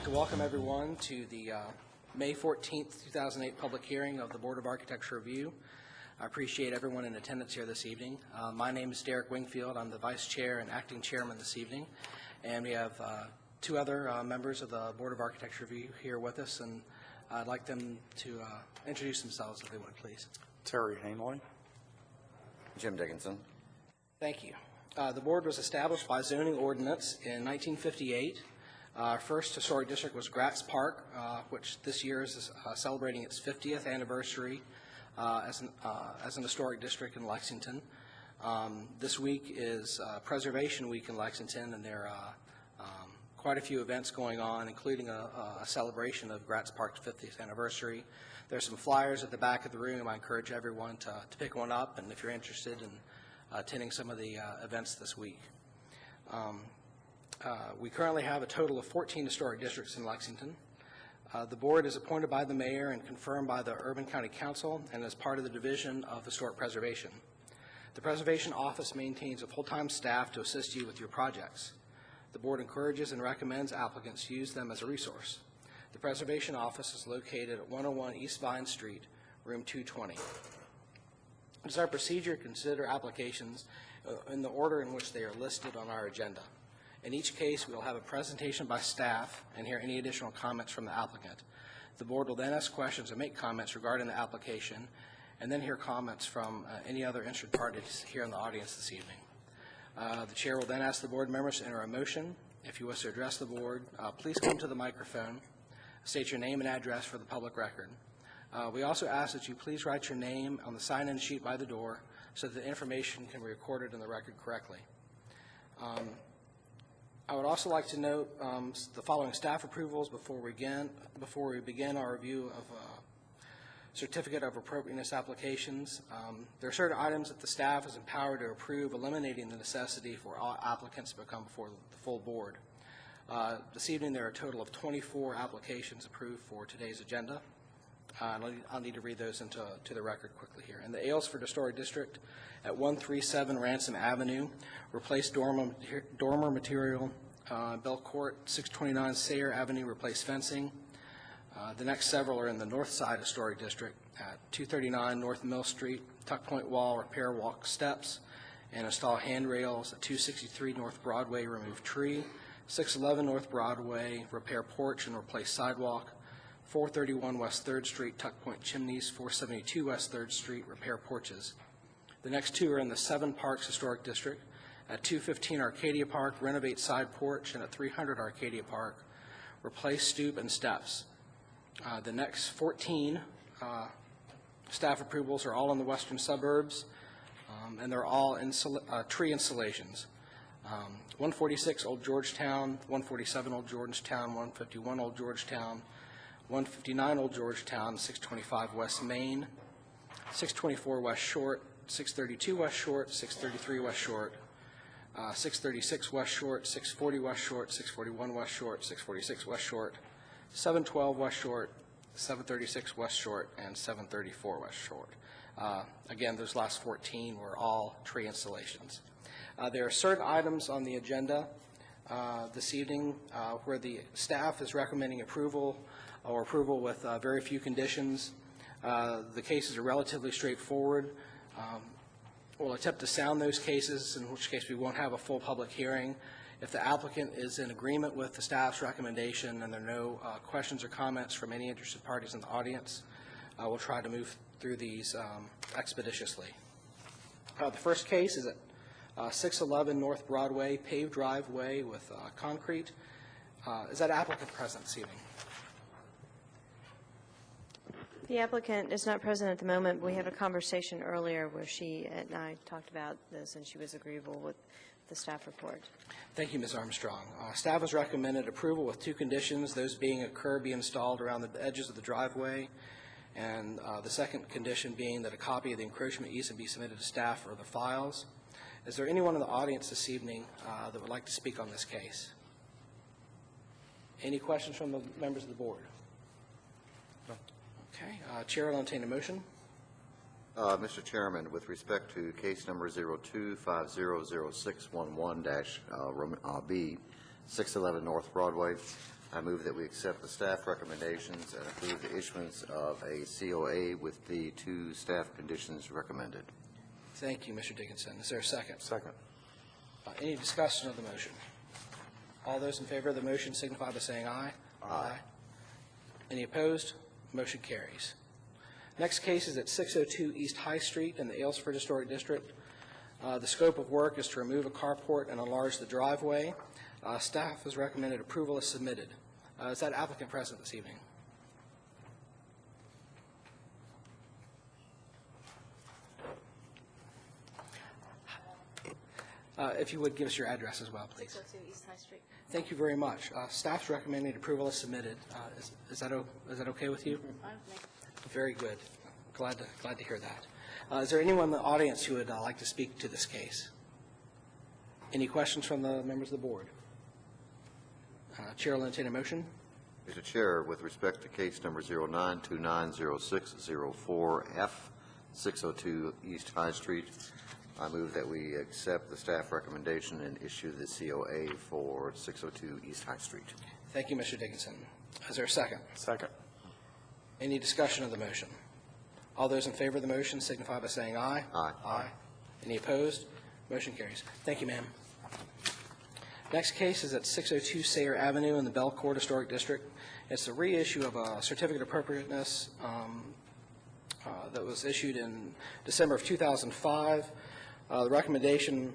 to welcome everyone to the May 14th, 2008 public hearing of the Board of Architecture Review. I appreciate everyone in attendance here this evening. My name is Derek Wingfield. I'm the Vice Chair and Acting Chairman this evening. And we have two other members of the Board of Architecture Review here with us, and I'd like them to introduce themselves if they would, please. Terry Hanley. Jim Dickinson. Thank you. The board was established by zoning ordinance in 1958. Our first historic district was Gratz Park, which this year is celebrating its 50th anniversary as an historic district in Lexington. This week is Preservation Week in Lexington, and there are quite a few events going on, including a celebration of Gratz Park's 50th anniversary. There's some flyers at the back of the room. I encourage everyone to pick one up, and if you're interested in attending some of the events this week. We currently have a total of 14 historic districts in Lexington. The board is appointed by the mayor and confirmed by the Urban County Council and is part of the Division of Historic Preservation. The Preservation Office maintains a full-time staff to assist you with your projects. The board encourages and recommends applicants use them as a resource. The Preservation Office is located at 101 East Vine Street, room 220. It is our procedure to consider applications in the order in which they are listed on our agenda. In each case, we will have a presentation by staff and hear any additional comments from the applicant. The board will then ask questions or make comments regarding the application, and then hear comments from any other interested parties here in the audience this evening. The chair will then ask the board members to enter a motion. If you wish to address the board, please come to the microphone, state your name and address for the public record. We also ask that you please write your name on the sign-in sheet by the door so that the information can be recorded in the record correctly. I would also like to note the following staff approvals before we begin our review of certificate of appropriateness applications. There are certain items that the staff is empowered to approve, eliminating the necessity for all applicants to come before the full board. This evening there are a total of 24 applications approved for today's agenda. I'll need to read those into the record quickly here. In the Aylesford Historic District at 137 Ransom Avenue, replace dormer material. Bell Court, 629 Sayre Avenue, replace fencing. The next several are in the North Side Historic District at 239 North Mill Street, tuck point wall, repair walk steps, and install handrails. At 263 North Broadway, remove tree. 611 North Broadway, repair porch and replace sidewalk. 431 West 3rd Street, tuck point chimneys. 472 West 3rd Street, repair porches. The next two are in the Seven Parks Historic District. At 215 Arcadia Park, renovate side porch, and at 300 Arcadia Park, replace stoop and steps. The next 14 staff approvals are all in the western suburbs, and they're all tree installations. 146 Old Georgetown, 147 Old Georgetown, 151 Old Georgetown, 159 Old Georgetown, 625 West Main, 624 West Short, 632 West Short, 633 West Short, 636 West Short, 640 West Short, 641 West Short, 646 West Short, 712 West Short, 736 West Short, and 734 West Short. Again, those last 14 were all tree installations. There are certain items on the agenda this evening where the staff is recommending approval or approval with very few conditions. The cases are relatively straightforward. We'll attempt to sound those cases, in which case we won't have a full public hearing. If the applicant is in agreement with the staff's recommendation and there are no questions or comments from any interested parties in the audience, we'll try to move through these expeditiously. The first case is at 611 North Broadway, paved driveway with concrete. Is that applicant present this evening? The applicant is not present at the moment, but we had a conversation earlier where she and I talked about this, and she was agreeable with the staff report. Thank you, Ms. Armstrong. Staff has recommended approval with two conditions, those being a curb be installed around the edges of the driveway, and the second condition being that a copy of the encroachment easement be submitted to staff for the files. Is there anyone in the audience this evening that would like to speak on this case? Any questions from the members of the board? No. Okay. Chair will entertain a motion. Mr. Chairman, with respect to case number 02500611-B, 611 North Broadway, I move that we accept the staff recommendations and approve the issuance of a COA with the 2 staff conditions recommended. Thank you, Mr. Dickinson. Is there a second? Second. Any discussion of the motion? All those in favor of the motion signify by saying aye. Aye. Any opposed? Motion carries. Next case is at 602 East High Street in the Aylesford Historic District. The scope of work is to remove a carport and enlarge the driveway. Staff has recommended approval as submitted. Is that applicant present this evening? If you would give us your address as well, please. 602 East High Street. Thank you very much. Staff's recommending approval as submitted. Is that okay with you? Very good. Glad to hear that. Is there anyone in the audience who would like to speak to this case? Any questions from the members of the board? Chair will entertain a motion. Mr. Chair, with respect to case number 09290604F, 602 East High Street, I move that we accept the staff recommendation and issue the COA for 602 East High Street. Thank you, Mr. Dickinson. Is there a second? Second. Any discussion of the motion? All those in favor of the motion signify by saying aye. Aye. Aye. Any opposed? Motion carries. Thank you, ma'am. Next case is at 602 Sayre Avenue in the Belcourt Historic District. It's a reissue of a certificate of appropriateness that was issued in December of 2005. The recommendation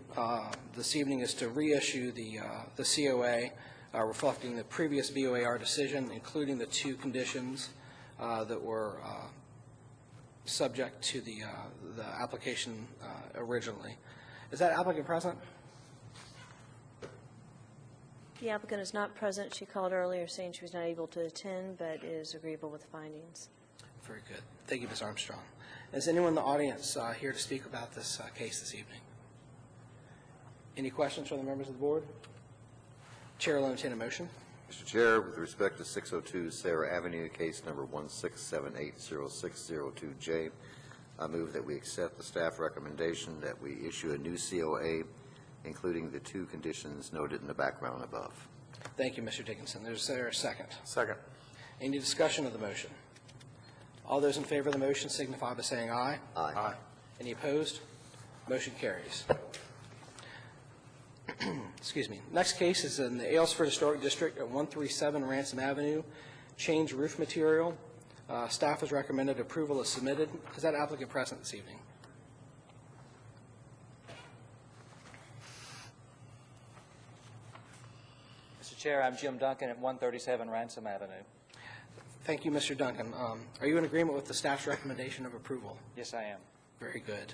this evening is to reissue the COA reflecting the previous VOAR decision, including the 2 conditions that were subject to the application originally. Is that applicant present? The applicant is not present. She called earlier saying she was not able to attend, but is agreeable with the findings. Very good. Thank you, Ms. Armstrong. Is anyone in the audience here to speak about this case this evening? Any questions from the members of the board? Chair will entertain a motion. Mr. Chair, with respect to 602 Sara Avenue, case number 167806002J, I move that we accept the staff recommendation that we issue a new COA, including the 2 conditions noted in the background above. Thank you, Mr. Dickinson. Is there a second? Second. Any discussion of the motion? All those in favor of the motion signify by saying aye. Aye. Aye. Any opposed? Motion carries. Excuse me. Next case is in the Aylesford Historic District at 137 Ransom Avenue. Change roof material. Staff has recommended approval as submitted. Is that applicant present this evening? Mr. Chair, I'm Jim Duncan at 137 Ransom Avenue. Thank you, Mr. Duncan. Are you in agreement with the staff's recommendation of approval? Yes, I am. Very good.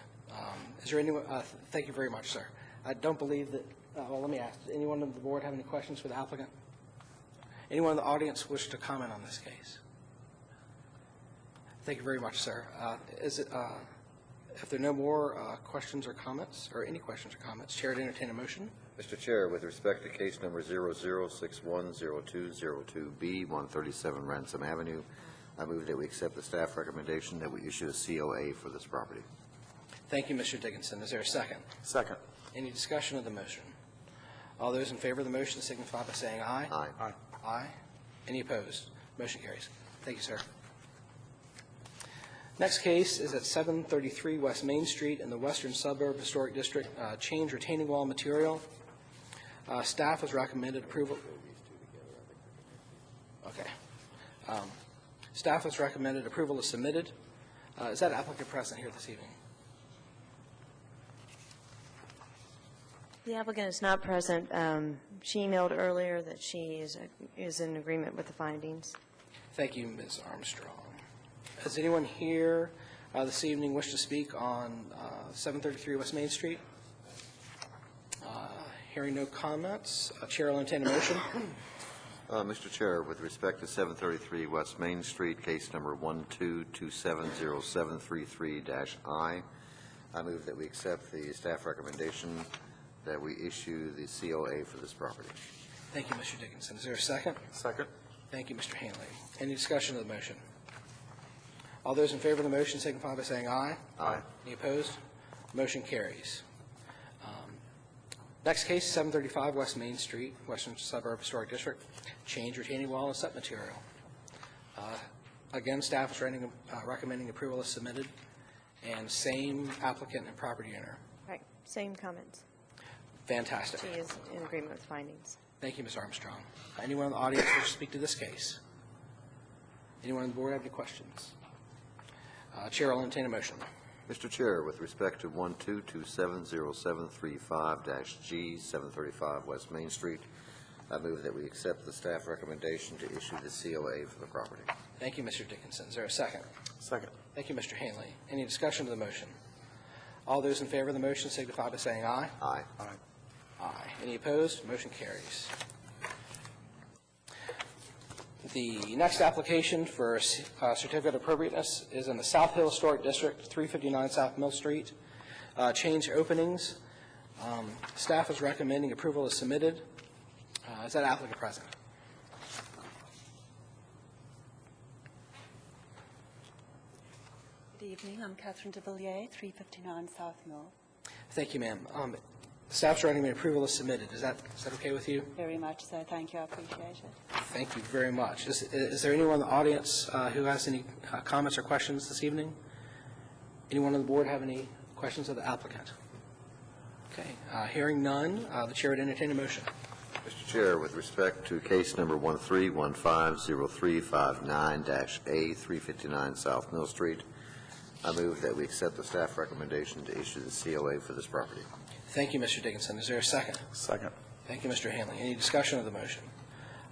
Is there anyone? Thank you very much, sir. I don't believe that. Well, let me ask. Does anyone on the board have any questions for the applicant? Anyone in the audience wish to comment on this case? Thank you very much, sir. If there are no more questions or comments, or any questions or comments, Chair to entertain a motion. Mr. Chair, with respect to case number 00610202B, 137 Ransom Avenue, I move that we accept the staff recommendation that we issue a COA for this property. Thank you, Mr. Dickinson. Is there a second? Second. Any discussion of the motion? All those in favor of the motion signify by saying aye. Aye. Aye. Aye. Any opposed? Motion carries. Thank you, sir. Next case is at 733 West Main Street in the Western Suburb Historic District. Change retaining wall material. Staff has recommended approval. Okay. Staff has recommended approval as submitted. Is that applicant present here this evening? The applicant is not present. She emailed earlier that she is in agreement with the findings. Thank you, Ms. Armstrong. Does anyone here this evening wish to speak on 733 West Main Street? Hearing no comments, Chair will entertain a motion. Mr. Chair, with respect to 733 West Main Street, case number 122707333-I, I move that we accept the staff recommendation that we issue the COA for this property. Thank you, Mr. Dickinson. Is there a second? Second. Thank you, Mr. Hanley. Any discussion of the motion? All those in favor of the motion signify by saying aye. Aye. Any opposed? Motion carries. Next case, 735 West Main Street, Western Suburb Historic District, change retaining wall and set material. Again, staff is recommending approval as submitted, and same applicant and property owner. Right, same comments. Fantastic. She is in agreement with findings. Thank you, Ms. Armstrong. Anyone in the audience wish to speak to this case? Anyone on the board have any questions? Chair will entertain a motion. Mr. Chair, with respect to 122070735-G, 735 West Main Street, I move that we accept the staff recommendation to issue the COA for the property. Thank you, Mr. Dickinson. Is there a second? Second. Thank you, Mr. Hanley. Any discussion of the motion? All those in favor of the motion signify by saying aye. Aye. Aye. Any opposed? Motion carries. The next application for certificate of appropriateness is in the South Hill Historic District, 359 South Mill Street. Change openings. Staff is recommending approval as submitted. Is that applicant present? Good evening. I'm Catherine de Villiers, 359 South Mill. Thank you, ma'am. Staff's recommending approval as submitted. Is that okay with you? Very much so. Thank you. I appreciate it. Thank you very much. Is there anyone in the audience who has any comments or questions this evening? Anyone on the board have any questions of the applicant? Okay. Hearing none, the chair would entertain a motion. Mr. Chair, with respect to case number 13150359-A, 359 South Mill Street, I move that we accept the staff recommendation to issue the COA for this property. Thank you, Mr. Dickinson. Is there a second? Second. Thank you, Mr. Hanley. Any discussion of the motion?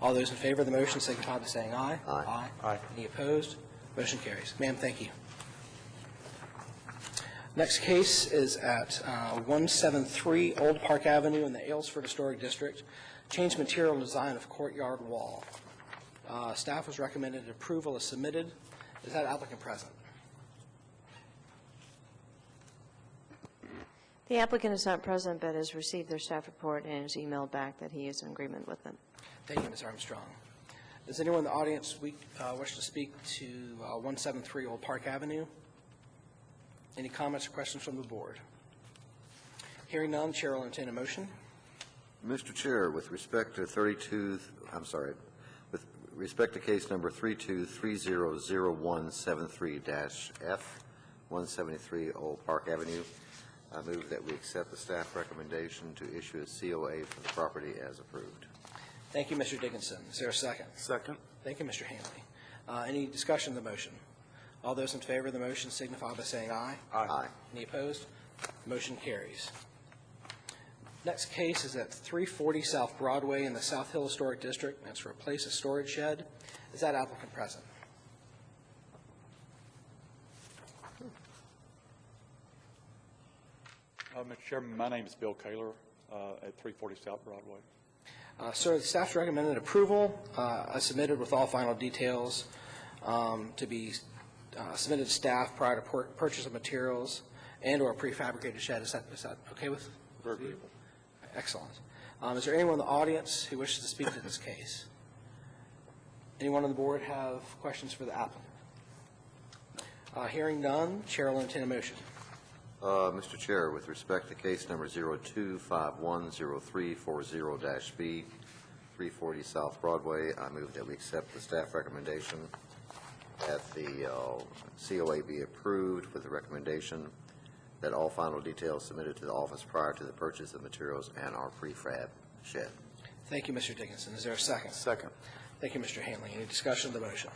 All those in favor of the motion signify by saying aye. Aye. Aye. Any opposed? Motion carries. Ma'am, thank you. Next case is at 173 Old Park Avenue in the Aylesford Historic District. Change material and design of courtyard wall. Staff was recommended approval as submitted. Is that applicant present? The applicant is not present, but has received their staff report and has emailed back that he is in agreement with them. Thank you, Ms. Armstrong. Does anyone in the audience wish to speak to 173 Old Park Avenue? Any comments or questions from the board? Hearing none, Chair will entertain a motion. Mr. Chair, with respect to with respect to case number 32300173-F, 173 Old Park Avenue, I move that we accept the staff recommendation to issue a COA for the property as approved. Thank you, Mr. Dickinson. Is there a second? Second. Thank you, Mr. Hanley. Any discussion of the motion? All those in favor of the motion signify by saying aye. Aye. Any opposed? Motion carries. Next case is at 340 South Broadway in the South Hill Historic District. That's to replace a storage shed. Is that applicant present? Mr. Chairman, my name is Bill Kaler at 340 South Broadway. Sir, the staff's recommended approval as submitted with all final details to be submitted to staff prior to purchase of materials and or a prefabricated shed. Is that okay with you? Very agreeable. Excellent. Is there anyone in the audience who wishes to speak to this case? Anyone on the board have questions for the applicant? Hearing none, Chair will entertain a motion. Mr. Chair, with respect to case number 02510340-B, 340 South Broadway, I move that we accept the staff recommendation that the COA be approved with the recommendation that all final details submitted to the office prior to the purchase of materials and our prefab shed. Thank you, Mr. Dickinson. Is there a second? Second. Thank you, Mr. Hanley. Any discussion of the motion?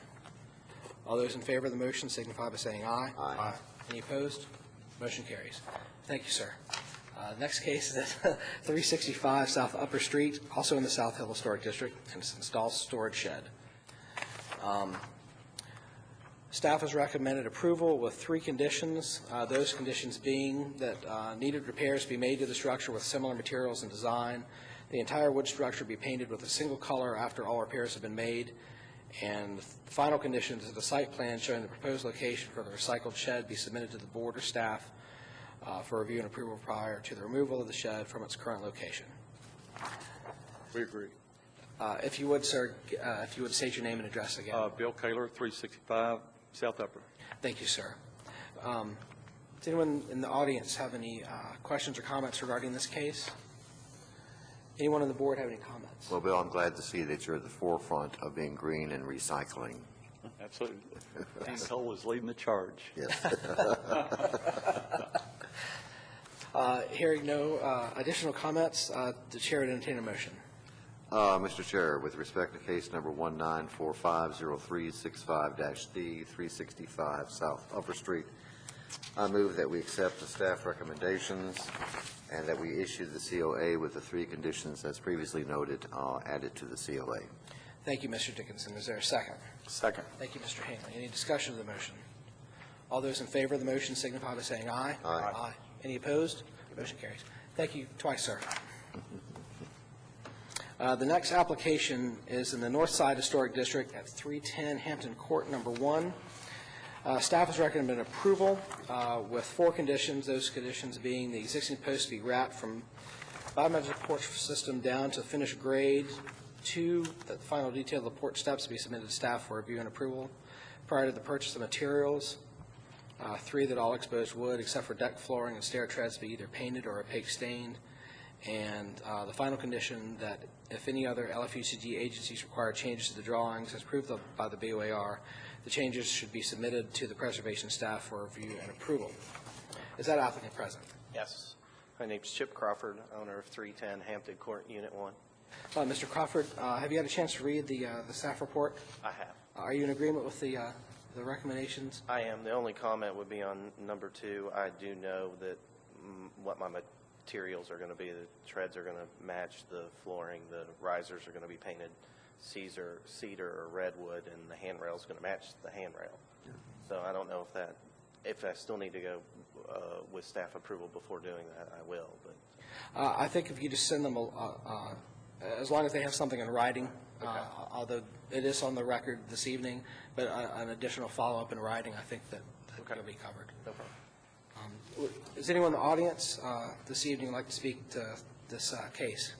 All those in favor of the motion signify by saying aye. Aye. Any opposed? Motion carries. Thank you, sir. Next case is at 365 South Upper Street, also in the South Hill Historic District, and it's installed storage shed. Staff has recommended approval with 3 conditions, those conditions being that needed repairs be made to the structure with similar materials and design, the entire wood structure be painted with a single color after all repairs have been made, and the final condition is the site plan showing the proposed location for the recycled shed be submitted to the board or staff for review and approval prior to the removal of the shed from its current location. We agree. If you would, sir, if you would state your name and address again. Bill Kaler, 365 South Upper. Thank you, sir. Does anyone in the audience have any questions or comments regarding this case? Anyone on the board have any comments? Well, Bill, I'm glad to see that you're at the forefront of being green and recycling. Absolutely. Dean Cole is leading the charge. Yes. Hearing no additional comments, the chair would entertain a motion. Mr. Chair, with respect to case number 19450365-D, 365 South Upper Street, I move that we accept the staff recommendations and that we issue the COA with the 3 conditions as previously noted added to the COA. Thank you, Mr. Dickinson. Is there a second? Second. Thank you, Mr. Hanley. Any discussion of the motion? All those in favor of the motion signify by saying aye. Aye. Any opposed? Motion carries. Thank you twice, sir. The next application is in the North Side Historic District at 310 Hampton Court, number 1. Staff has recommended approval with 4 conditions, those conditions being the existing post to be wrapped from bottom-edge of the porch system down to finished grade. 2, that the final detail of the porch steps be submitted to staff for review and approval prior to the purchase of materials. 3, that all exposed wood, except for deck flooring and stair treads, be either painted or opaque stained. And the final condition that if any other LFUCG agencies require changes to the drawings as approved by the BOAR, the changes should be submitted to the preservation staff for review and approval. Is that applicant present? Yes. My name's Chip Crawford, owner of 310 Hampton Court, Unit 1. Mr. Crawford, have you had a chance to read the staff report? I have. Are you in agreement with the recommendations? I am. The only comment would be on number 2. I do know that what my materials are going to be. The treads are going to match the flooring. The risers are going to be painted cedar or redwood, and the handrail is going to match the handrail. Yeah. So I don't know if I still need to go with staff approval before doing that, I will. But I think if you just send them, as long as they have something in writing, okay. Although it is on the record this evening, but an additional follow-up in writing, I think that okay. will be covered. No problem. Does anyone in the audience this evening like to speak to this case?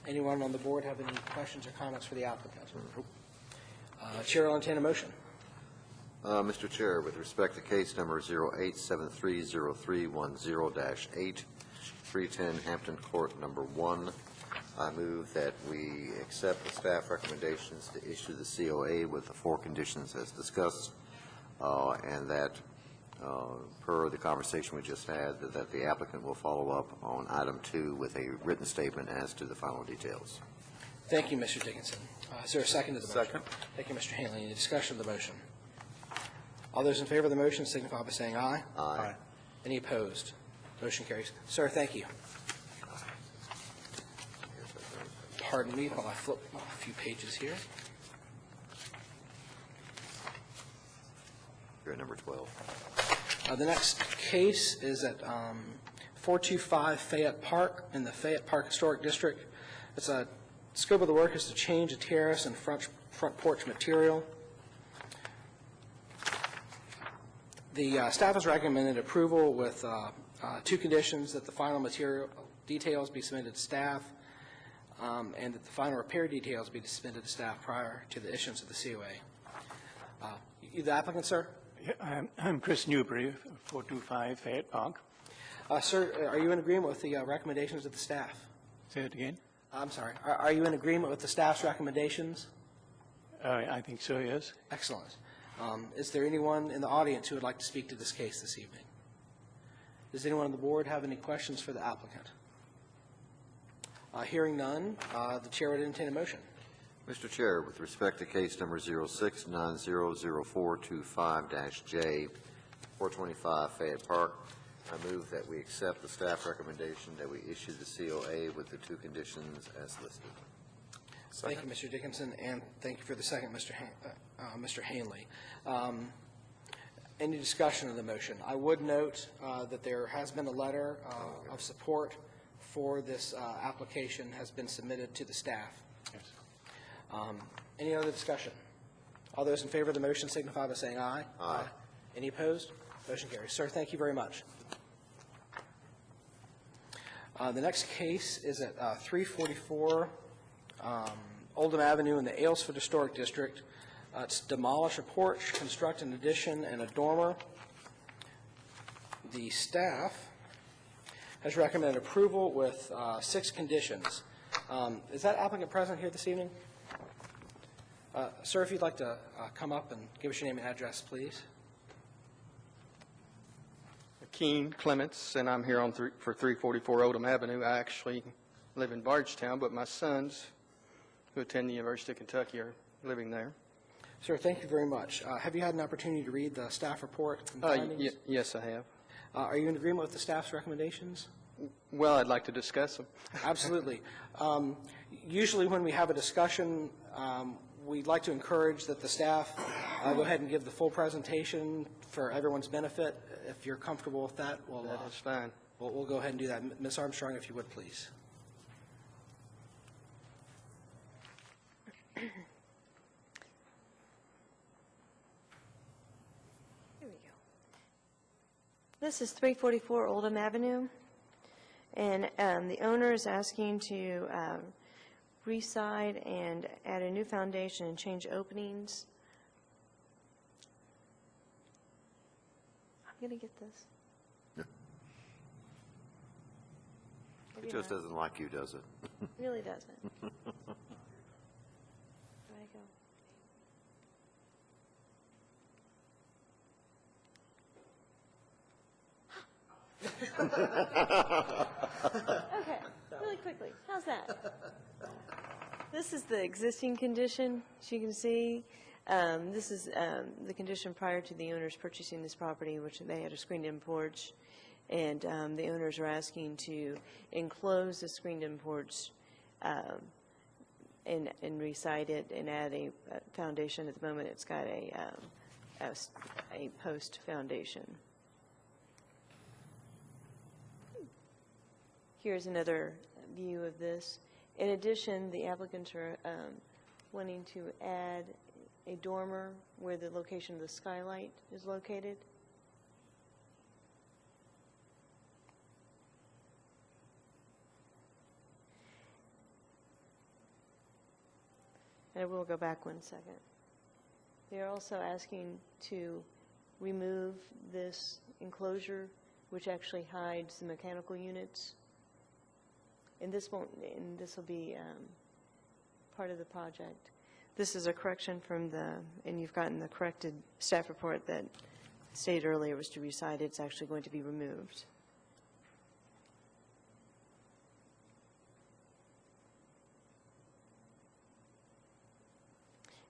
Anyone on the board have any questions or comments for the applicant? Chair will entertain a motion. Mr. Chair, with respect to case number 08730310-8, 310 Hampton Court, number 1, I move that we accept the staff recommendations to issue the COA with the 4 conditions as discussed, and that per the conversation we just had, that the applicant will follow up on item 2 with a written statement as to the final details. Thank you, Mr. Dickinson. Is there a second to the motion? Second. Thank you, Mr. Hanley. Any discussion of the motion? All those in favor of the motion signify by saying aye. Aye. Any opposed? Motion carries. Sir, thank you. Pardon me while I flip a few pages here. You're at number 12. The next case is at 425 Fayette Park in the Fayette Park Historic District. It's a scope of the work is to change a terrace and front porch material. The staff has recommended approval with 2 conditions: that the final material details be submitted to staff, and that the final repair details be submitted to staff prior to the issuance of the COA. You the applicant, sir? Yeah, I'm Chris Newbury, 425 Fayette Park. Sir, are you in agreement with the recommendations of the staff? Say it again. I'm sorry. Are you in agreement with the staff's recommendations? I think so, yes. Excellent. Is there anyone in the audience who would like to speak to this case this evening? Does anyone on the board have any questions for the applicant? Hearing none, the chair would entertain a motion. Mr. Chair, with respect to case number 06900425-J, 425 Fayette Park, I move that we accept the staff recommendation that we issue the COA with the 2 conditions as listed. Thank you, Mr. Dickinson, and thank you for the second, Mr. Hanley. Any discussion of the motion? I would note that there has been a letter of support for this application has been submitted to the staff. Yes. Any other discussion? All those in favor of the motion signify by saying aye. Aye. Any opposed? Motion carries. Sir, thank you very much. The next case is at 344 Oldham Avenue in the Aylesford Historic District. It's demolish a porch, construct an addition and a dormer. The staff has recommended approval with 6 conditions. Is that applicant present here this evening? Sir, if you'd like to come up and give us your name and address, please. Keen Clements, and I'm here for 344 Oldham Avenue. I actually live in Bardstown, but my sons, who attend the University of Kentucky, are living there. Sir, thank you very much. Have you had an opportunity to read the staff report and findings? Yes, I have. Are you in agreement with the staff's recommendations? Well, I'd like to discuss them. Absolutely. Usually when we have a discussion, we'd like to encourage that the staff go ahead and give the full presentation for everyone's benefit. If you're comfortable with that, That is fine. we'll go ahead and do that. Ms. Armstrong, if you would, please. Here we go. This is 344 Oldham Avenue, and the owner is asking to re-side and add a new foundation and change openings. I'm going to get this. Maybe It just not. doesn't like you, does it? It really doesn't. There I go. Okay, really quickly, how's that? This is the existing condition, as you can see. This is the condition prior to the owners purchasing this property, which they had a screened-in porch, and the owners are asking to enclose the screened-in porch and re-side it and add a foundation. At the moment, it's got a post foundation. Here's another view of this. In addition, the applicants are wanting to add a dormer where the location of the skylight is located. And I will go back 1 second. They're also asking to remove this enclosure, which actually hides the mechanical units. And this will be part of the project. This is a correction from and you've gotten the corrected staff report that stated earlier was to reside. It's actually going to be removed.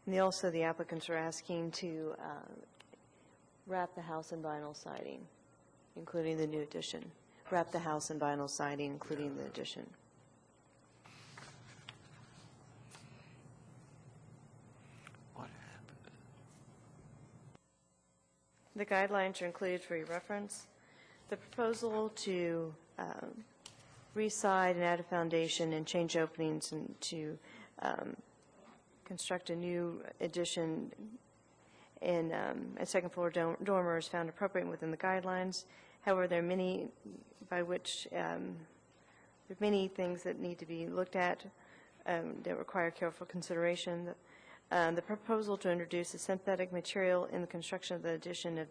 And the applicants are asking to wrap the house in vinyl siding, including the new addition. Wrap the house in vinyl siding, including the addition. What happened? The guidelines are included for your reference. The proposal to re-side and add a foundation and change openings and to construct a new addition and a second floor dormer is found appropriate within the guidelines. However, there are many things that need to be looked at that require careful consideration. The proposal to introduce a synthetic material in the construction of the addition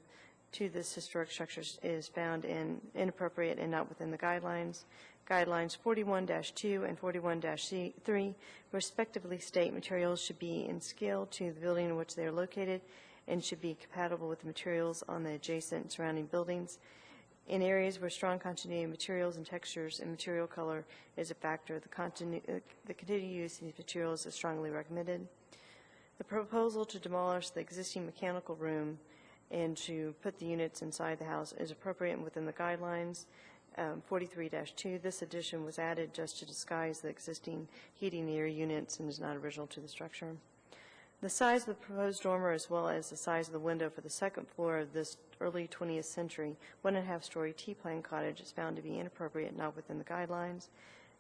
to this historic structure is found inappropriate and not within the guidelines. Guidelines 41-2 and 41-3 respectively state materials should be in scale to the building in which they are located and should be compatible with the materials on the adjacent and surrounding buildings. In areas where strong continuity of materials and textures and material color is a factor, the continued use of these materials is strongly recommended. The proposal to demolish the existing mechanical room and to put the units inside the house is appropriate and within the guidelines. 43-2, this addition was added just to disguise the existing heating air units and is not original to the structure. The size of the proposed dormer as well as the size of the window for the second floor of this early 20th century 1.5-story T-plan cottage is found to be inappropriate, not within the guidelines.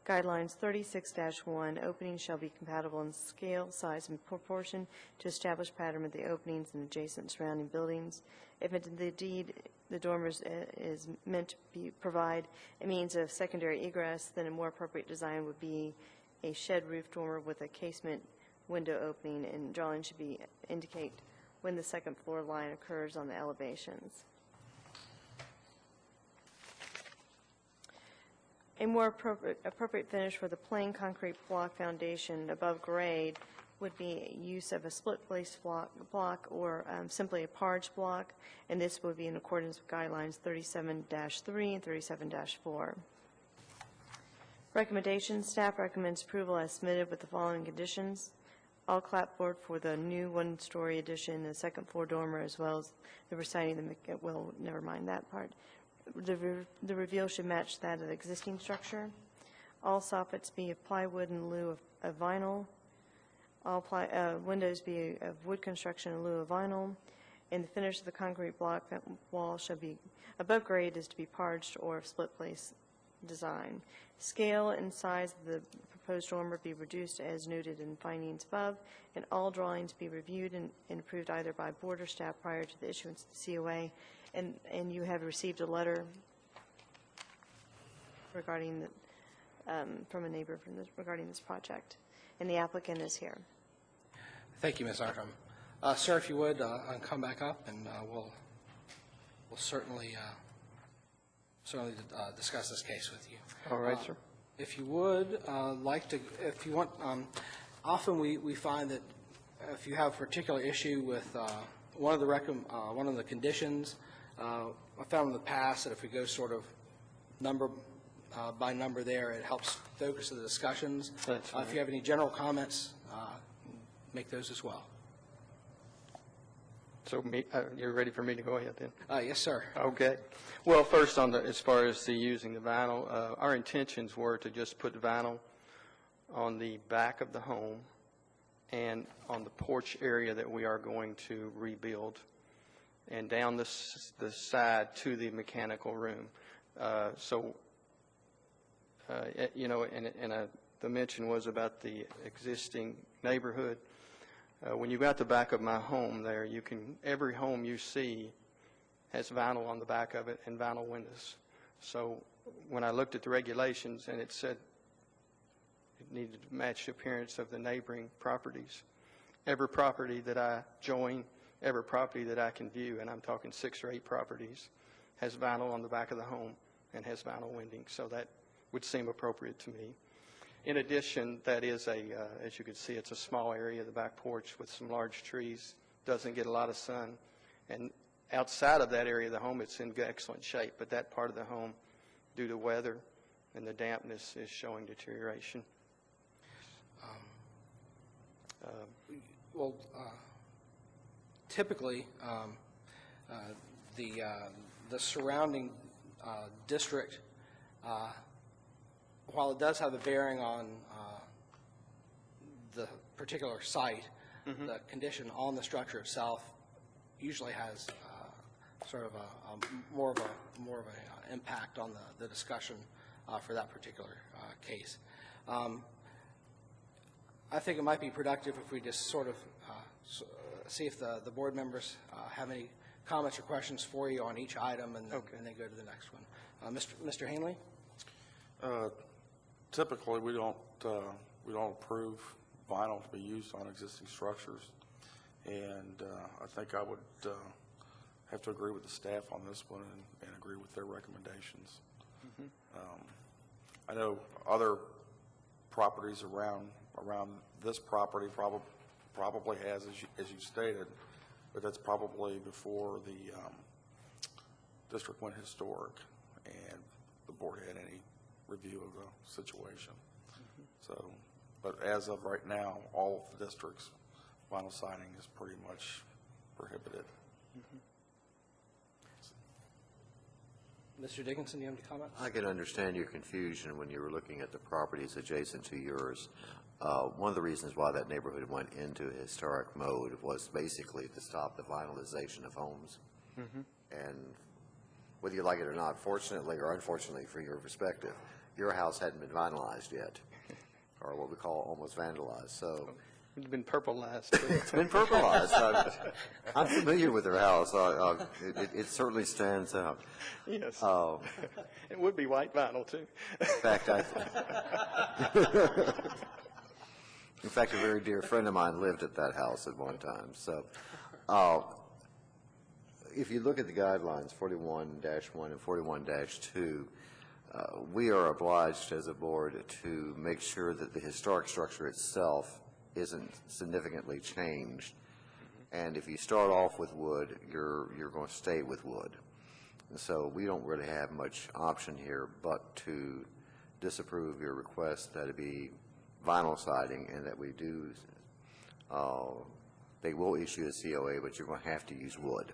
Guidelines 36-1, openings shall be compatible in scale, size, and proportion to establish pattern of the openings in adjacent surrounding buildings. If indeed the dormer is meant to provide a means of secondary egress, then a more appropriate design would be a shed roof dormer with a casement window opening, and drawing should indicate when the second floor line occurs on the elevations. A more appropriate finish for the plain concrete block foundation above grade would be use of a split-face block or simply a parge block, and this would be in accordance with guidelines 37-3 and 37-4. Recommendations, staff recommends approval as submitted with the following conditions. All clapboard for the new one-story addition, the second floor dormer, as well as the reciting, well, never mind that part. The reveal should match that of the existing structure. All soffits be of plywood in lieu of vinyl. All windows be of wood construction in lieu of vinyl. And the finish of the concrete block wall shall be above grade is to be parged or split-face design. Scale and size of the proposed dormer be reduced as noted in findings above, and all drawings be reviewed and approved either by board or staff prior to the issuance of the COA. And you have received a letter regarding from a neighbor regarding this project, and the applicant is here. Thank you, Ms. Arkham. Sir, if you would, come back up, and we'll certainly discuss this case with you. All right, sir. If you would if you want, often we find that if you have a particular issue with one of the conditions, I found in the past that if we go sort of number by number there, it helps focus the discussions. That's If you have any general comments, make those as well. So you're ready for me to go ahead then? Yes, sir. Okay. Well, first, as far as using the vinyl, our intentions were to just put vinyl on the back of the home and on the porch area that we are going to rebuild, and down the side to the mechanical room. The mention was about the existing neighborhood. When you got the back of my home there, every home you see has vinyl on the back of it and vinyl windows. So when I looked at the regulations and it said it needed to match the appearance of the neighboring properties, every property that I join, every property that I can view, and I'm talking 6 or 8 properties, has vinyl on the back of the home and has vinyl winding. So that would seem appropriate to me. In addition, that is as you can see, it's a small area, the back porch with some large trees, doesn't get a lot of sun. And outside of that area of the home, it's in excellent shape, but that part of the home, due to weather and the dampness, is showing deterioration. Typically, the surrounding district, while it does have a bearing on the particular site, the condition on the structure itself usually has sort of more of an impact on the discussion for that particular case. I think it might be productive if we just sort of see if the board members have any comments or questions for you on each item, and then go to the next one. Mr. Hanley? Typically, we don't approve vinyl to be used on existing structures, and I think I would have to agree with the staff on this one and agree with their recommendations. I know other properties around this property probably has, as you stated, but that's probably before the district went historic and the board had any review of the situation. So, but as of right now, all of the districts, vinyl siding is pretty much prohibited. Mr. Dickinson, do you have any comment? I can understand your confusion when you were looking at the properties adjacent to yours. One of the reasons why that neighborhood went into historic mode was basically to stop the vinylization of homes. And whether you like it or not, fortunately or unfortunately for your perspective, your house hadn't been vinylized yet, or what we call almost vandalized. So It's been purpleized. it's been purpleized. I'm familiar with their house. It certainly stands out. Yes. It would be white vinyl, too. In fact, a very dear friend of mine lived at that house at one time. So if you look at the guidelines, 41-1 and 41-2, we are obliged as a board to make sure that the historic structure itself isn't significantly changed. And if you start off with wood, you're going to stay with wood. And so we don't really have much option here but to disapprove your request that it be vinyl siding and that we do, they will issue a COA, but you're going to have to use wood.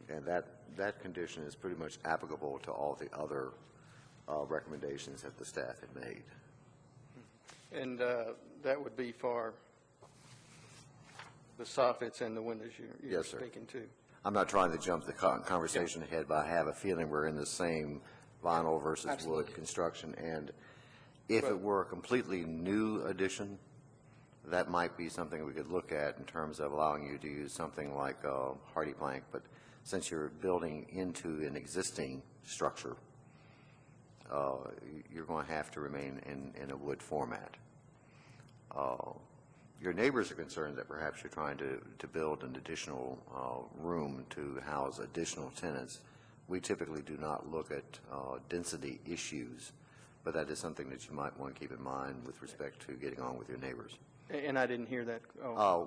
And that condition is pretty much applicable to all the other recommendations that the staff had made. And that would be for the soffits and the windows you're Yes, sir. speaking to? I'm not trying to jump the conversation ahead, but I have a feeling we're in the same vinyl versus Absolutely. wood construction. And if it were a completely new addition, that might be something we could look at in terms of allowing you to use something like hardy plank. But since you're building into an existing structure, you're going to have to remain in a wood format. Your neighbors are concerned that perhaps you're trying to build an additional room to house additional tenants. We typically do not look at density issues, but that is something that you might want to keep in mind with respect to getting on with your neighbors. And I didn't hear that.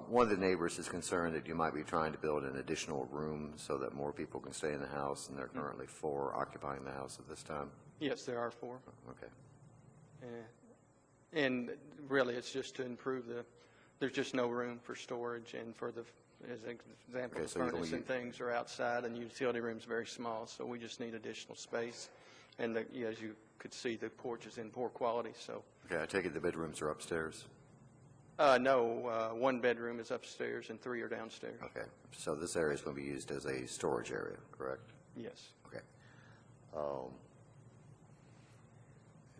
One of the neighbors is concerned that you might be trying to build an additional room so that more people can stay in the house, and there are currently 4 occupying the house at this time. Yes, there are 4. Okay. And really, it's just to improve there's just no room for storage, and for as an example, Okay, the so you don't furnace and things are outside, and the utility room's very small, so we just need additional space. And as you could see, the porch is in poor quality, so. Okay, I take it the bedrooms are upstairs? No, 1 bedroom is upstairs and 3 are downstairs. Okay, so this area is going to be used as a storage area, correct? Yes. Okay.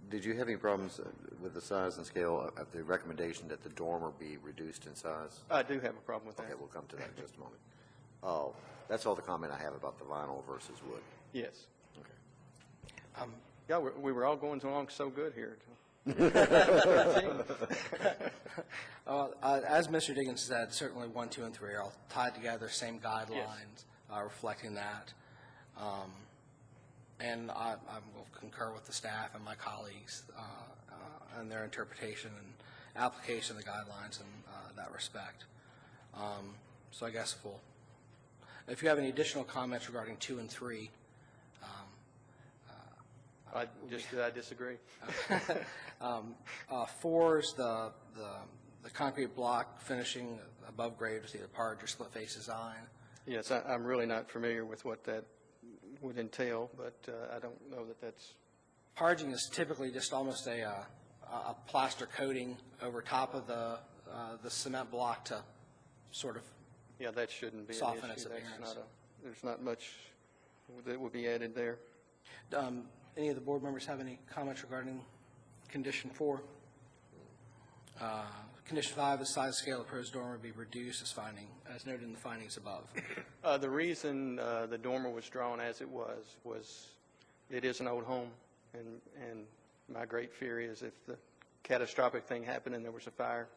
Did you have any problems with the size and scale of the recommendation that the dormer be reduced in size? I do have a problem with that. Okay, we'll come to that in just a moment. That's all the comment I have about the vinyl versus wood. Yes. Okay. Yeah, we were all going along so good here. As Mr. Diggins said, certainly 1, 2, and 3 are all tied together, same guidelines, reflecting that. And I will concur with the staff and my colleagues and their interpretation and application of the guidelines in that respect. So I guess if you have any additional comments regarding 2 and 3. I disagree. 4 is the concrete block finishing above grade with either parge or split face design. Yes, I'm really not familiar with what that would entail, but I don't know that that's. Parging is typically just almost a plaster coating over top of the cement block to sort of That shouldn't be soften an its issue. appearance. There's not much that would be added there. Any of the board members have any comments regarding condition 4? Condition 5, the size scale of proposed dormer be reduced as noted in the findings above. The reason the dormer was drawn as it was it is an old home, and my great fear is if the catastrophic thing happened and there was a fire,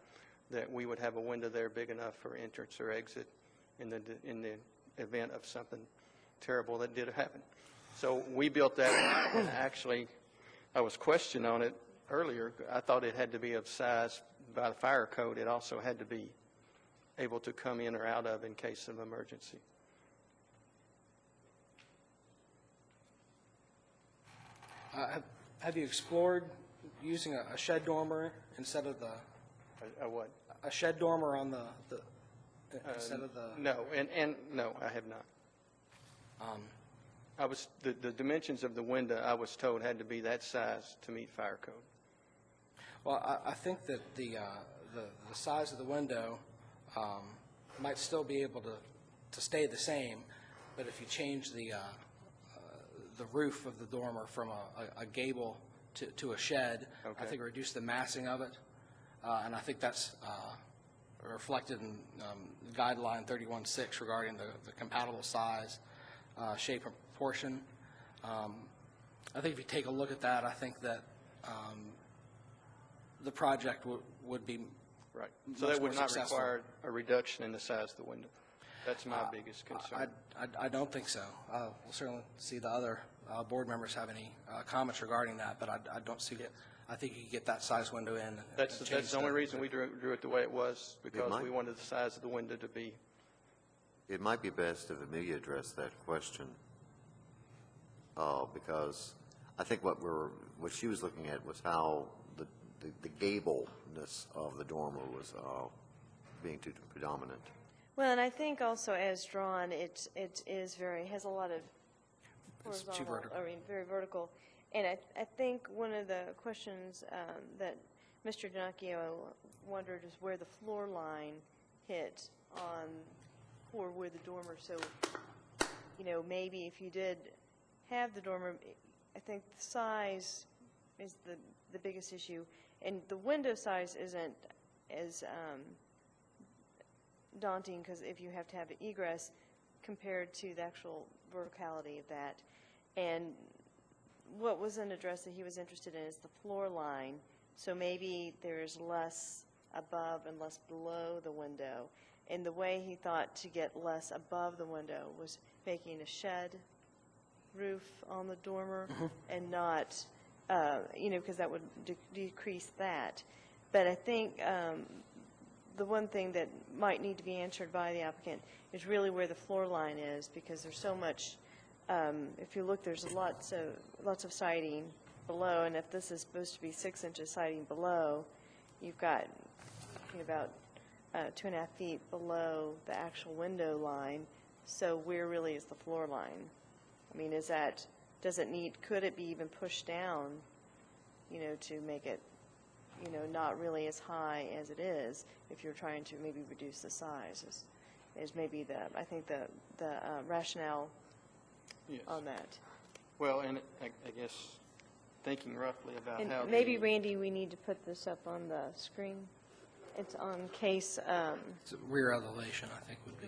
that we would have a window there big enough for entrance or exit in the event of something terrible that did happen. So we built that, and actually, I was questioned on it earlier. I thought it had to be of size by the fire code. It also had to be able to come in or out of in case of emergency. Have you explored using a shed dormer instead of What? a shed dormer on the instead of the? No, and no, I have not. I was the dimensions of the window, I was told, had to be that size to meet fire code. Well, I think that the size of the window might still be able to stay the same, but if you change the roof of the dormer from a gable to a shed, Okay. I think reduce the massing of it, and I think that's reflected in guideline 31.6 regarding the compatible size, shape, and proportion. I think if you take a look at that, I think that the project would be Right. So that much would more not successful. require a reduction in the size of the window. That's my biggest concern. I don't think so. We'll certainly see the other board members have any comments regarding that, but I don't see it. I think you could get that size window in. That's the only reason we drew it the way it was, because we wanted the size of the window to be. It might be best if Amelia addressed that question, because I think what she was looking at was how the gableness of the dormer was being too predominant. Well, and I think also as drawn, it has a lot of horizontal, very vertical. And I think one of the questions that Mr. Donacchio wondered is where the floor line hit or where the dormer. So, maybe if you did have the dormer, I think the size is the biggest issue. And the window size isn't as daunting, because if you have to have an egress compared to the actual verticality of that. And what wasn't addressed that he was interested in is the floor line. So maybe there's less above and less below the window. And the way he thought to get less above the window was making a shed roof on the dormer and not, because that would decrease that. But I think the one thing that might need to be answered by the applicant is really where the floor line is, because there's so much, if you look, there's lots of siding below, and if this is supposed to be 6 inches siding below, you've got about 2.5 feet below the actual window line. So where really is the floor line? I mean, could it be even pushed down, to make it, not really as high as it is, if you're trying to maybe reduce the size, is maybe I think the rationale on that. Well, and I guess thinking roughly about And how maybe, Randy, we need to put this up on the screen. It's on case It's a rear elevation, I think, would be.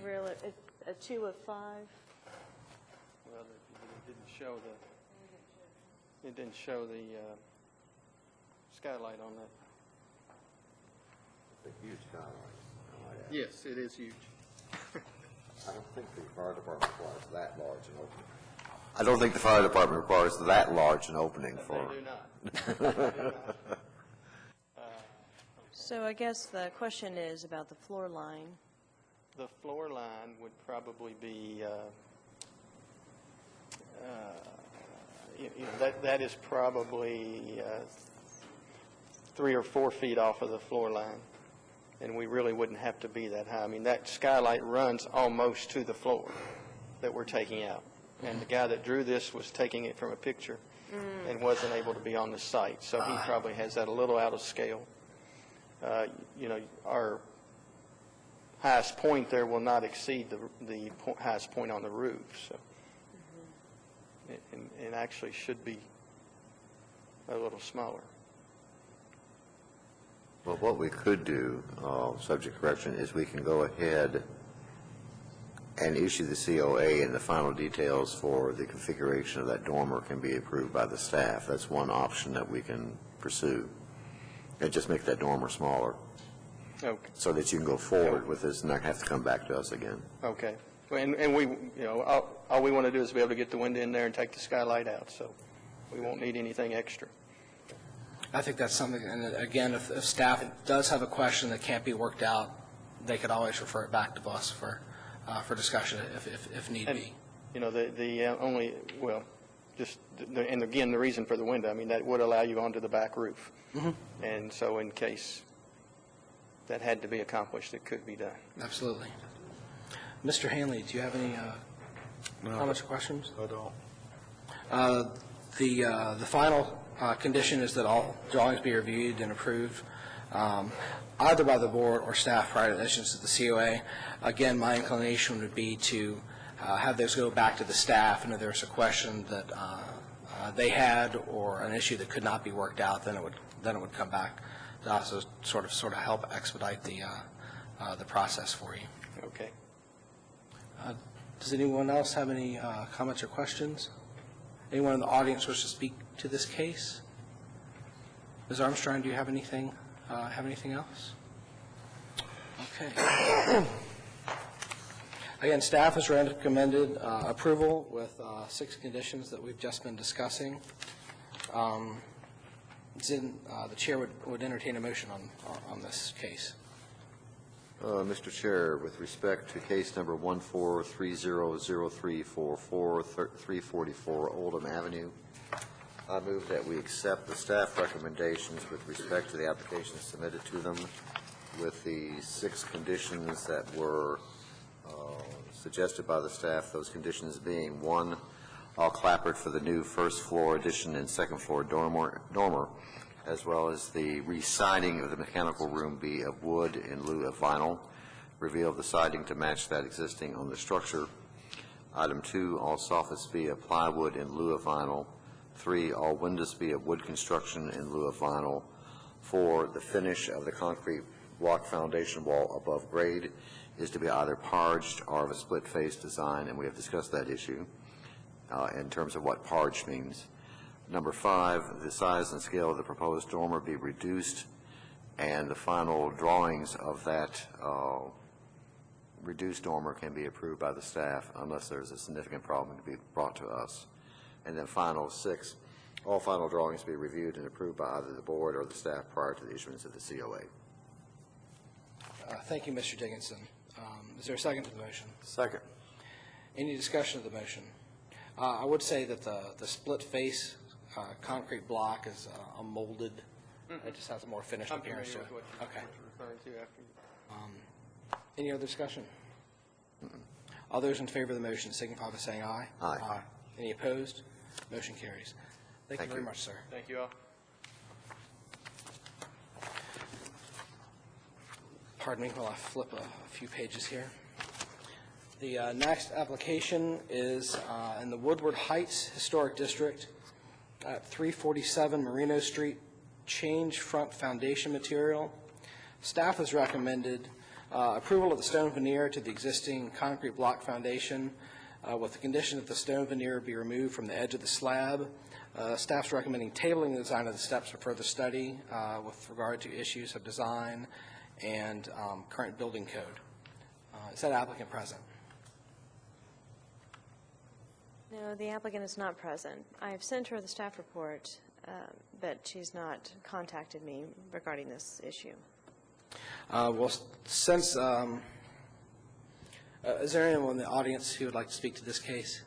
a 2 of 5. Well, it didn't show the skylight on that. It's a huge skylight. Yes, it is huge. I don't think the fire department requires that large an opening. I don't think the fire department requires that large an opening for. They do not. So I guess the question is about the floor line. The floor line would probably be, that is probably 3 or 4 feet off of the floor line, and we really wouldn't have to be that high. I mean, that skylight runs almost to the floor that we're taking out, and the guy that drew this was taking it from a picture and wasn't able to be on the site, so he probably has that a little out of scale. Our highest point there will not exceed the highest point on the roof, so it actually should be a little smaller. Well, what we could do, subject correction, is we can go ahead and issue the COA, and the final details for the configuration of that dormer can be approved by the staff. That's one option that we can pursue. And just make that dormer smaller. Okay. So that you can go forward with this and not have to come back to us again. Okay. And we, all we want to do is be able to get the window in there and take the skylight out, so we won't need anything extra. I think that's something, and again, if staff does have a question that can't be worked out, they could always refer it back to us for discussion if need be. And again, the reason for the window, I mean, that would allow you onto the back roof. And so in case that had to be accomplished, it could be done. Absolutely. Mr. Hanley, do you have any comments or questions? I don't. The final condition is that all drawings be reviewed and approved either by the board or staff prior to the issuance of the COA. Again, my inclination would be to have those go back to the staff, and if there's a question that they had or an issue that could not be worked out, then it would come back to also sort of help expedite the process for you. Okay. Does anyone else have any comments or questions? Anyone in the audience wish to speak to this case? Ms. Armstrong, do you have anything else? Okay. Again, staff has recommended approval with 6 conditions that we've just been discussing. The chair would entertain a motion on this case. Mr. Chair, with respect to case number 14300344, 344 Oldham Avenue, I move that we accept the staff recommendations with respect to the applications submitted to them with the 6 conditions that were suggested by the staff, those conditions being: 1, all clapboard for the new first floor addition and second floor dormer, as well as the re-siding of the mechanical room be of wood in lieu of vinyl. Reveal the siding to match that existing on the structure. Item 2, all soffits be of plywood in lieu of vinyl. 3, all windows be of wood construction in lieu of vinyl. 4, the finish of the concrete block foundation wall above grade is to be either parged or of a split-face design, and we have discussed that issue in terms of what parged means. Number 5, the size and scale of the proposed dormer be reduced, and the final drawings of that reduced dormer can be approved by the staff unless there's a significant problem to be brought to us. And then final 6, all final drawings be reviewed and approved by either the board or the staff prior to the issuance of the COA. Thank you, Mr. Dickinson. Is there a second to the motion? Second. Any discussion of the motion? I would say that the split face concrete block is a molded. It just has a more finished appearance to it. Okay. Any other discussion? All those in favor of the motion signify by saying aye. Aye. Any opposed? Motion carries. Thank you very much, sir. Thank you all. Pardon me while I flip a few pages here. The next application is in the Woodward Heights Historic District at 347 Merino Street, change front foundation material. Staff has recommended approval of the stone veneer to the existing concrete block foundation with the condition that the stone veneer be removed from the edge of the slab. Staff's recommending tabling the design of the steps for further study with regard to issues of design and current building code. Is that applicant present? No, the applicant is not present. I've sent her the staff report, but she's not contacted me regarding this issue. Well, since is there anyone in the audience who would like to speak to this case?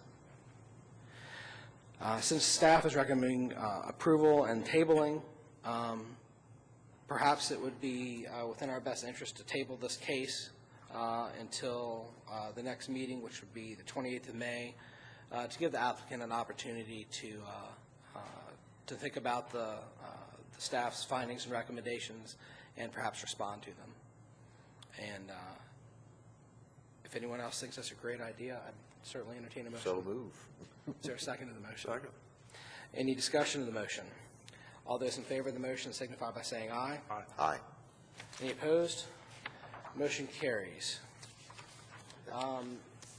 Since staff is recommending approval and tabling, perhaps it would be within our best interest to table this case until the next meeting, which would be the 28th of May, to give the applicant an opportunity to think about the staff's findings and recommendations and perhaps respond to them. And if anyone else thinks that's a great idea, I'd certainly entertain a motion. So move. Is there a second to the motion? Second. Any discussion of the motion? All those in favor of the motion signify by saying aye. Aye. Any opposed? Motion carries.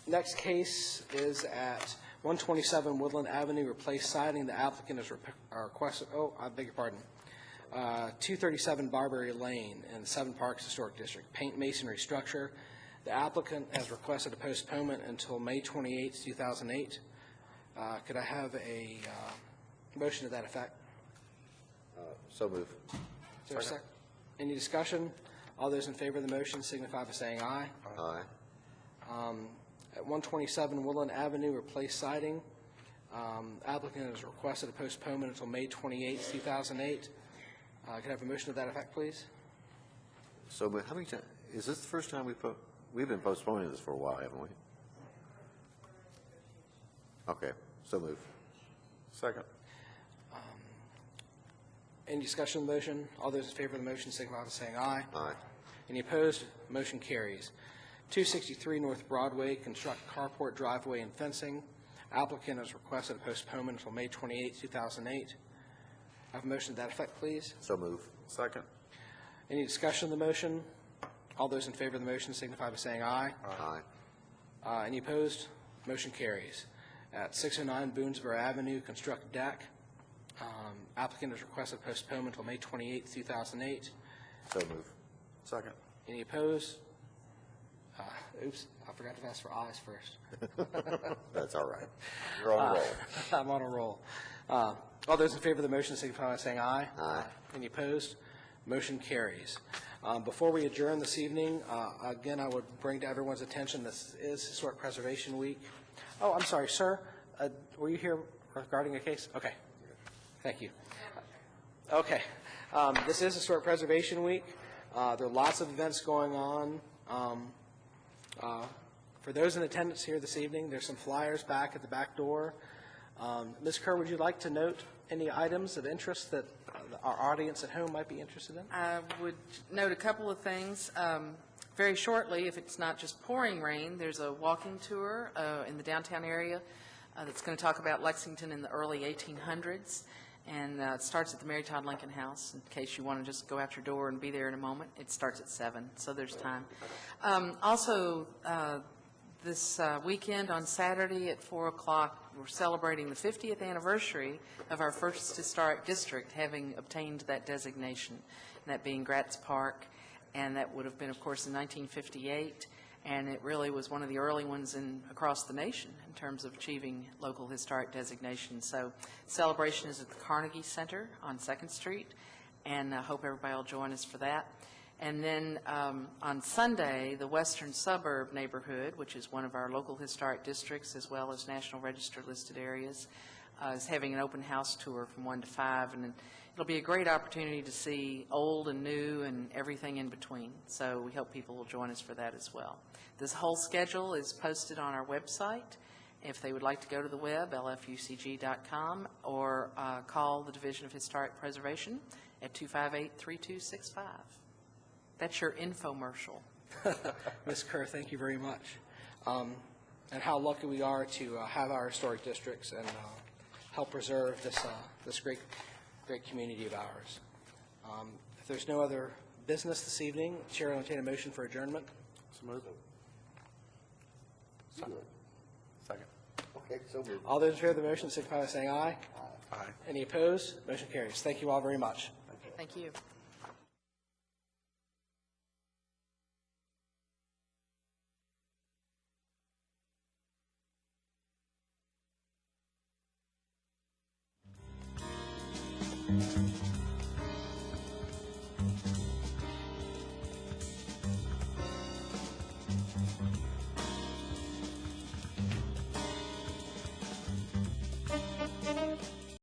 Next case is at 127 Woodland Avenue, replace siding. The applicant is requested, I beg your pardon, 237 Barbary Lane in the Seven Parks Historic District, paint masonry structure. The applicant has requested a postponement until May 28, 2008. Could I have a motion to that effect? So move. Is there a second? Any discussion? All those in favor of the motion signify by saying aye. Aye. At 127 Woodland Avenue, replace siding. Applicant has requested a postponement until May 28, 2008. Could I have a motion to that effect, please? So how many times, is this the first time we've been postponing this for a while, haven't we? Okay, so move. Second. Any discussion on the motion? All those in favor of the motion signify by saying aye. Aye. Any opposed? Motion carries. 263 North Broadway, construct carport, driveway, and fencing. Applicant has requested a postponement until May 28, 2008. I have a motion to that effect, please. So move. Second. Any discussion on the motion? All those in favor of the motion signify by saying aye. Aye. Any opposed? Motion carries. At 609 Boonesborough Avenue, construct deck. Applicant has requested postponement until May 28, 2008. So move. Second. Any opposed? Oops, I forgot to ask for ayes first. That's all right. You're on a roll. I'm on a roll. All those in favor of the motion signify by saying aye. Aye. Any opposed? Motion carries. Before we adjourn this evening, again, I would bring to everyone's attention, this is Historic Preservation Week. Oh, I'm sorry, sir. Were you here regarding a case? Okay. Thank you. Okay. This is Historic Preservation Week. There are lots of events going on. For those in attendance here this evening, there's some flyers back at the back door. Ms. Kerr, would you like to note any items of interest that our audience at home might be interested in? I would note a couple of things. Very shortly, if it's not just pouring rain, there's a walking tour in the downtown area that's going to talk about Lexington in the early 1800s. And it starts at the Mary Todd Lincoln House, in case you want to just go out your door and be there in a moment. It starts at 7, so there's time. Also, this weekend on Saturday at 4 o'clock, we're celebrating the 50th anniversary of our first historic district having obtained that designation, and that being Gratz Park. And that would have been, of course, in 1958. And it really was one of the early ones across the nation in terms of achieving local historic designation. So celebration is at the Carnegie Center on 2nd Street, and I hope everybody will join us for that. And then on Sunday, the Western Suburb neighborhood, which is one of our local historic districts as well as National Register listed areas, is having an open house tour from 1 to 5. And it'll be a great opportunity to see old and new and everything in between. So we hope people will join us for that as well. This whole schedule is posted on our website. If they would like to go to the web, lfucg.com, or call the Division of Historic Preservation at 258-3265. That's your infomercial. Ms. Kerr, thank you very much. And how lucky we are to have our historic districts and help preserve this great community of ours. If there's no other business this evening, Chair will entertain a motion for adjournment. So moved. Second. Okay, so moved. All those in favor of the motion signify by saying aye. Aye. Any opposed? Motion carries. Thank you all very much. Thank you. Thank you.